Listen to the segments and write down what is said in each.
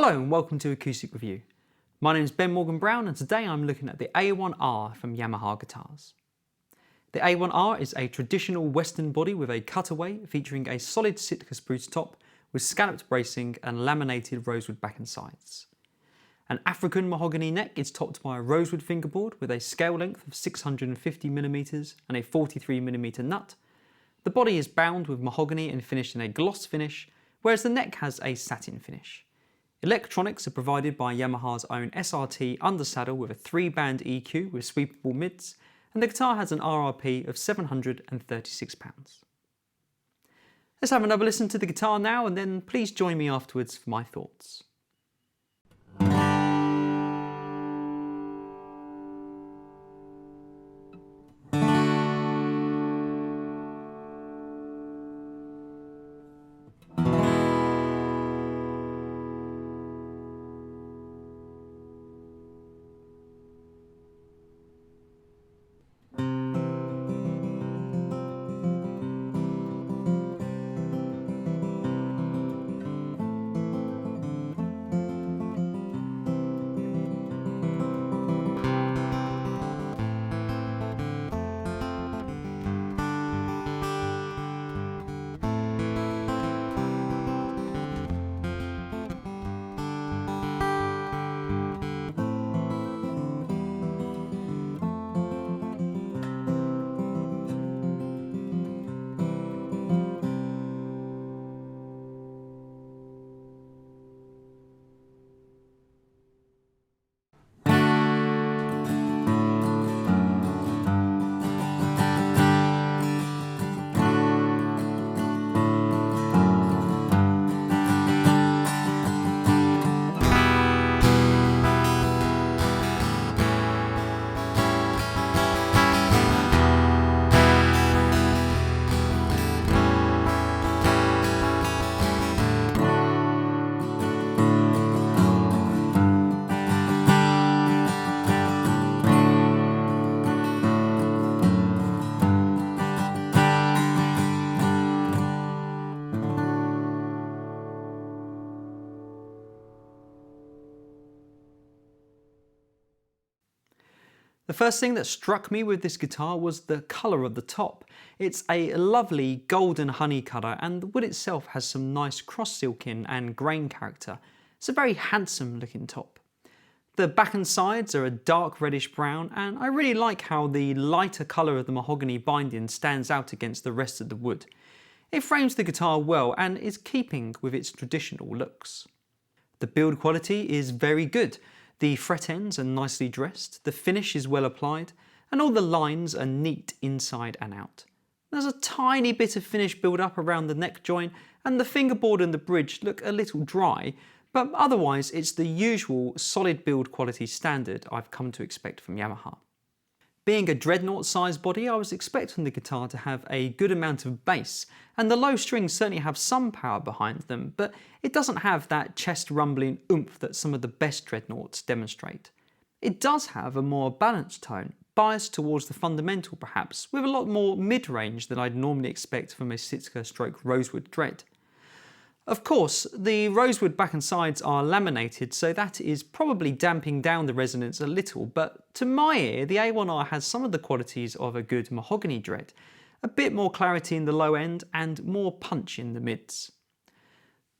Hello and welcome to Acoustic Review. My name is Ben Morgan Brown and today I'm looking at the A1R from Yamaha guitars. The A1R is a traditional western body with a cutaway featuring a solid Sitka spruce top with scalloped bracing and laminated rosewood back and sides. An African mahogany neck is topped by a rosewood fingerboard with a scale length of 650mm and a 43mm nut. The body is bound with mahogany and finished in a gloss finish, whereas the neck has a satin finish. Electronics are provided by Yamaha's own SRT undersaddle with a 3-band EQ with sweepable mids, and the guitar has an RRP of £736. Let's have another listen to the guitar now, and then please join me afterwards for my thoughts. The first thing that struck me with this guitar was the colour of the top. It's a lovely golden honey colour and the wood itself has some nice cross-silking and grain character. It's a very handsome looking top. The back and sides are a dark reddish brown and I really like how the lighter colour of the mahogany binding stands out against the rest of the wood. It frames the guitar well and is keeping with its traditional looks. The build quality is very good. The fret ends are nicely dressed, the finish is well applied, and all the lines are neat inside and out. There's a tiny bit of finish build up around the neck joint, and the fingerboard and the bridge look a little dry, but otherwise it's the usual solid build quality standard I've come to expect from Yamaha. Being a dreadnought sized body, I was expecting the guitar to have a good amount of bass, and the low strings certainly have some power behind them, but it doesn't have that chest rumbling oomph that some of the best dreadnoughts demonstrate. It does have a more balanced tone, biased towards the fundamental perhaps, with a lot more mid-range than I'd normally expect from a Sitka stroke rosewood dread. Of course, the rosewood back and sides are laminated, so that is probably damping down the resonance a little, but to my ear, the A1R has some of the qualities of a good mahogany dread, a bit more clarity in the low end and more punch in the mids.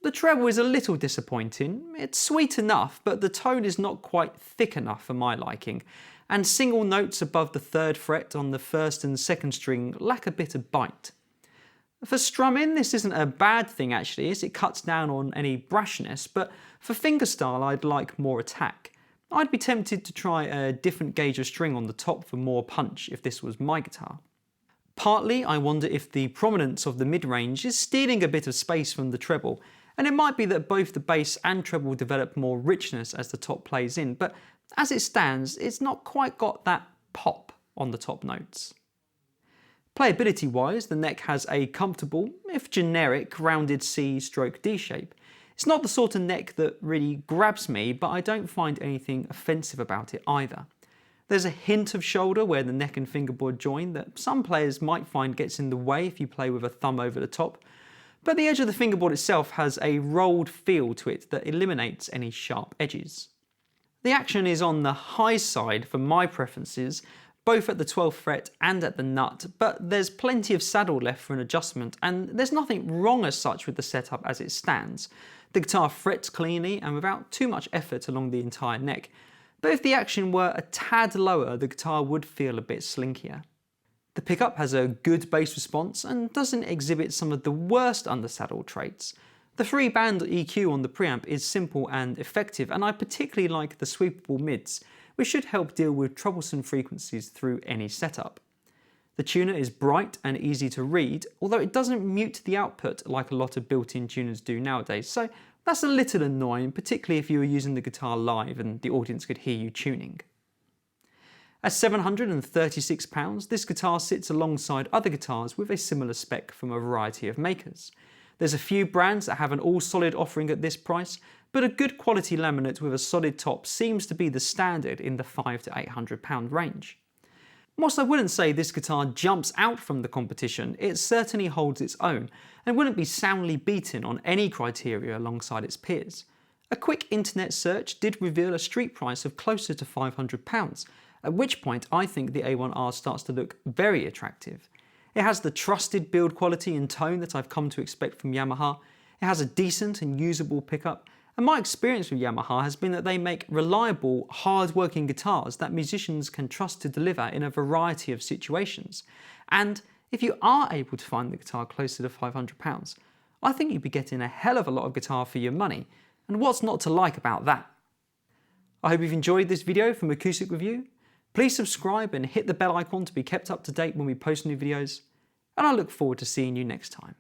The treble is a little disappointing. It's sweet enough, but the tone is not quite thick enough for my liking, and single notes above the 3rd fret on the 1st and 2nd string lack a bit of bite. For strumming, this isn't a bad thing actually, as it cuts down on any brashness, but for fingerstyle I'd like more attack. I'd be tempted to try a different gauge of string on the top for more punch if this was my guitar. Partly I wonder if the prominence of the mid-range is stealing a bit of space from the treble, and it might be that both the bass and treble develop more richness as the top plays in, but as it stands, it's not quite got that pop on the top notes. Playability wise, the neck has a comfortable, if generic, rounded C/D shape. It's not the sort of neck that really grabs me, but I don't find anything offensive about it either. There's a hint of shoulder where the neck and fingerboard join that some players might find gets in the way if you play with a thumb over the top, but the edge of the fingerboard itself has a rolled feel to it that eliminates any sharp edges. The action is on the high side for my preferences, both at the 12th fret and at the nut, but there's plenty of saddle left for an adjustment, and there's nothing wrong as such with the setup as it stands. The guitar frets cleanly and without too much effort along the entire neck, but if the action were a tad lower, the guitar would feel a bit slinkier. The pickup has a good bass response and doesn't exhibit some of the worst undersaddle traits. The 3-band EQ on the preamp is simple and effective, and I particularly like the sweepable mids, which should help deal with troublesome frequencies through any setup. The tuner is bright and easy to read, although it doesn't mute the output like a lot of built-in tuners do nowadays, so that's a little annoying, particularly if you were using the guitar live and the audience could hear you tuning. At £736, this guitar sits alongside other guitars with a similar spec from a variety of makers. There's a few brands that have an all-solid offering at this price, but a good quality laminate with a solid top seems to be the standard in the £500 to £800 range. Whilst I wouldn't say this guitar jumps out from the competition, it certainly holds its own and wouldn't be soundly beaten on any criteria alongside its peers. A quick internet search did reveal a street price of closer to £500, at which point I think the A1R starts to look very attractive. It has the trusted build quality and tone that I've come to expect from Yamaha, it has a decent and usable pickup, and my experience with Yamaha has been that they make reliable, hard-working guitars that musicians can trust to deliver in a variety of situations. And if you are able to find the guitar closer to £500, I think you'd be getting a hell of a lot of guitar for your money, and what's not to like about that? I hope you've enjoyed this video from Acoustic Review. Please subscribe and hit the bell icon to be kept up to date when we post new videos, and I look forward to seeing you next time.